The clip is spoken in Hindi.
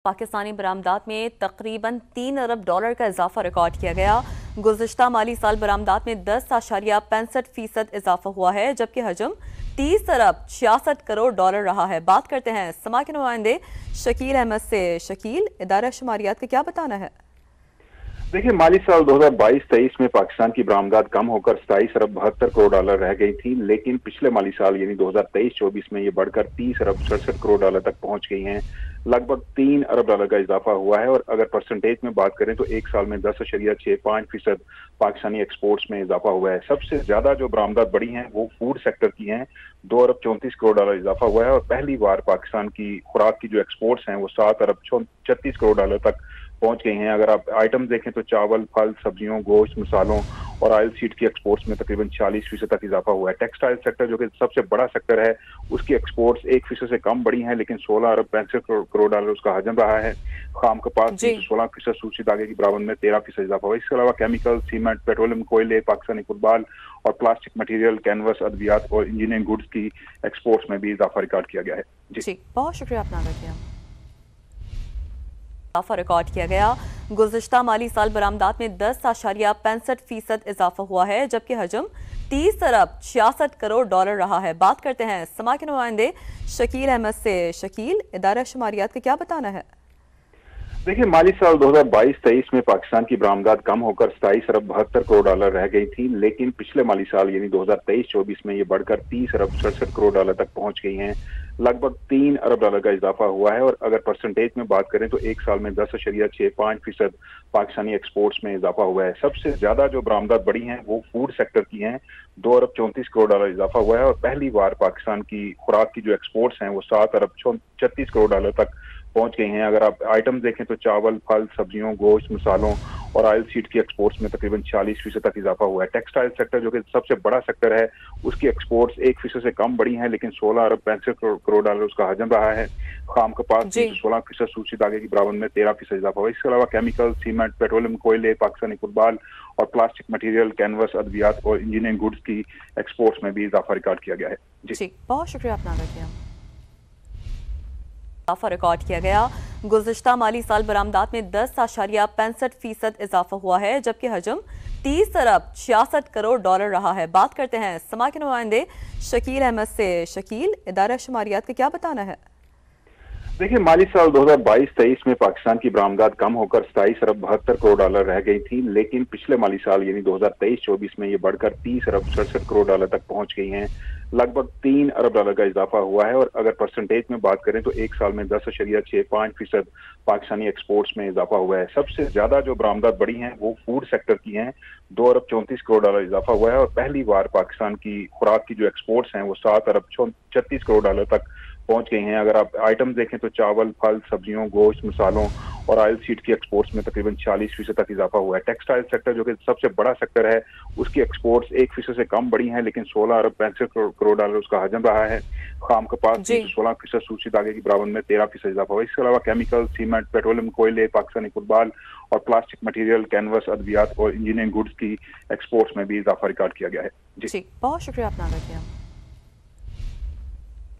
पाकिस्तानी बरामदात में तकरीबन 3 अरब डॉलर का इजाफा रिकॉर्ड किया गया। गुज़िश्ता माली साल बरामदात में 10.65% इजाफा हुआ है, जबकि हजम 30 अरब 66 करोड़ डॉलर रहा है। बात करते हैं समा के नुमाइंदे शकील अहमद से। शकील, इदारा शुमारियात का क्या बताना है? देखिए, माली साल 2022-23 में पाकिस्तान की बरामदात कम होकर 27 अरब 72 करोड़ डॉलर रह गई थी, लेकिन पिछले माली साल यानी 2023-24 में ये बढ़कर 30 अरब 67 करोड़ डॉलर तक पहुंच गई हैं। लगभग 3 अरब डॉलर का इजाफा हुआ है और अगर परसेंटेज में बात करें तो एक साल में 10.65% पाकिस्तानी एक्सपोर्ट्स में इजाफा हुआ है। सबसे ज्यादा जो बरामदात बढ़ी हैं वो फूड सेक्टर की हैं, 2 अरब 34 करोड़ डॉलर इजाफा हुआ है और पहली बार पाकिस्तान की खुराक की जो एक्सपोर्ट्स हैं वो 7 अरब 36 करोड़ डॉलर तक पहुंच गई हैं। अगर आप आइटम देखें तो चावल, फल, सब्जियों, गोश्त, मसालों और ऑयल सीड की एक्सपोर्ट्स में तकरीबन 40% तक इजाफा हुआ है। टेक्सटाइल सेक्टर जो कि सबसे बड़ा सेक्टर है, उसकी एक्सपोर्ट्स 1% से कम बढ़ी हैं, लेकिन 16 अरब 65 करोड़ डॉलर उसका हजम रहा है। खाम कपास 16%, सूची धागे की बराबर में 13% इजाफा हुआ। इसके अलावा केमिकल, सीमेंट, पेट्रोलियम, कोयले, पाकिस्तानी फुटबॉल और प्लास्टिक मटीरियल, कैनवस, अद्वियात और इंजीनियरिंग गुड्स की एक्सपोर्ट्स में भी इजाफा रिकॉर्ड किया गया है। जी, बहुत शुक्रिया अपना किया। इजाफा रिकॉर्ड किया गया। गुज़िश्ता माली साल बरामदात में 10.65% इजाफा हुआ है, जबकि हजम 30 अरब 66 करोड़ डॉलर रहा है। बात करते हैं समा के नुमाइंदे शकील अहमद से। शकील, इदारा शुमारियात का क्या बताना है? देखिए, माली साल 2022-23 में पाकिस्तान की बरामदात कम होकर 27 अरब 72 करोड़ डॉलर रह गई थी, लेकिन पिछले माली साल यानी 2023-24 में ये बढ़कर 30 अरब 67 करोड़ डॉलर तक पहुंच गई हैं। लगभग 3 अरब डॉलर का इजाफा हुआ है और अगर परसेंटेज में बात करें तो एक साल में 10.65% पाकिस्तानी एक्सपोर्ट्स में इजाफा हुआ है। सबसे ज्यादा जो बरामदात बढ़ी हैं वो फूड सेक्टर की हैं, 2 अरब 34 करोड़ डॉलर इजाफा हुआ है और पहली बार पाकिस्तान की खुराक की जो एक्सपोर्ट्स हैं वो 7 अरब 36 करोड़ डॉलर तक पहुंच गई हैं। अगर आप आइटम देखें तो चावल, फल, सब्जियों, गोश्त, मसालों और ऑयल सीड की एक्सपोर्ट्स में तकरीबन 40% तक इजाफा हुआ है। टेक्सटाइल सेक्टर जो कि सबसे बड़ा सेक्टर है, उसकी एक्सपोर्ट्स 1% से कम बढ़ी हैं, लेकिन 16 अरब 65 करोड़ डॉलर उसका हजम रहा है। खाम कपास 16%, सूची धागे की बराबर में 13% इजाफा हुआ। इसके अलावा केमिकल, सीमेंट, पेट्रोलियम, कोयले, पाकिस्तानी फुटबॉल और प्लास्टिक मटीरियल, कैनवस, अद्वियात और इंजीनियरिंग गुड्स की एक्सपोर्ट्स में भी इजाफा रिकॉर्ड किया गया है। जी, बहुत शुक्रिया अपना किया। इजाफा रिकॉर्ड किया गया। गुज़िश्ता माली साल बरामदात में 10.65% इजाफा हुआ है, जबकि हजम 30 अरब 66 करोड़ डॉलर रहा है। बात करते हैं समा के नुमाइंदे शकील अहमद से। शकील, इदारा शुमारियात का क्या बताना है? देखिए, माली साल 2022-23 में पाकिस्तान की बरामदात कम होकर 27 अरब 72 करोड़ डॉलर रह गई थी, लेकिन पिछले माली साल यानी 2023-24 में ये बढ़कर 30 अरब 67 करोड़ डॉलर तक पहुंच गई हैं। लगभग 3 अरब डॉलर का इजाफा हुआ है और अगर परसेंटेज में बात करें तो एक साल में 10.65% पाकिस्तानी एक्सपोर्ट्स में इजाफा हुआ है। सबसे ज्यादा जो बरामदात बढ़ी हैं वो फूड सेक्टर की हैं, 2 अरब 34 करोड़ डॉलर इजाफा हुआ है और पहली बार पाकिस्तान की खुराक की जो एक्सपोर्ट्स हैं वो 7 अरब 36 करोड़ डॉलर तक पहुंच गई हैं। अगर आप आइटम देखें तो चावल, फल, सब्जियों, गोश्त, मसालों और ऑयल सीड की एक्सपोर्ट्स में तकरीबन 40% तक इजाफा हुआ है। टेक्सटाइल सेक्टर जो कि सबसे बड़ा सेक्टर है, उसकी एक्सपोर्ट्स 1% से कम बढ़ी हैं, लेकिन 16 अरब 65 करोड़ डॉलर उसका हजम रहा है। खाम कपास 16%, सूची धागे की बराबर में 13% इजाफा हुआ। इसके अलावा केमिकल, सीमेंट, पेट्रोलियम, कोयले, पाकिस्तानी फुटबॉल और प्लास्टिक मटीरियल, कैनवस, अद्वियात और इंजीनियरिंग गुड्स की एक्सपोर्ट्स में भी इजाफा रिकॉर्ड किया गया है। जी, बहुत शुक्रिया अपना किया।